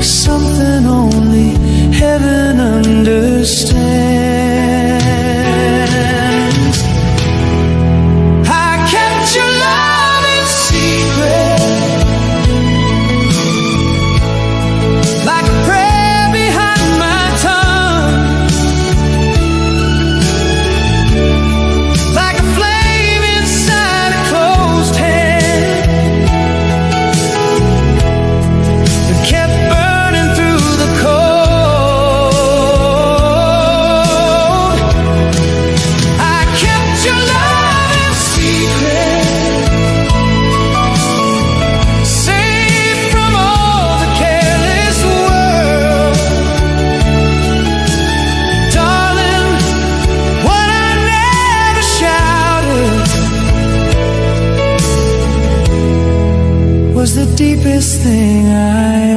something only heaven understands. I kept your love in secret, like a prayer behind my tongue, like a flame inside a closed hand that kept burning through the cold. I kept your love in secret, safe from all the careless world. Darling, what I never shouted was the deepest thing I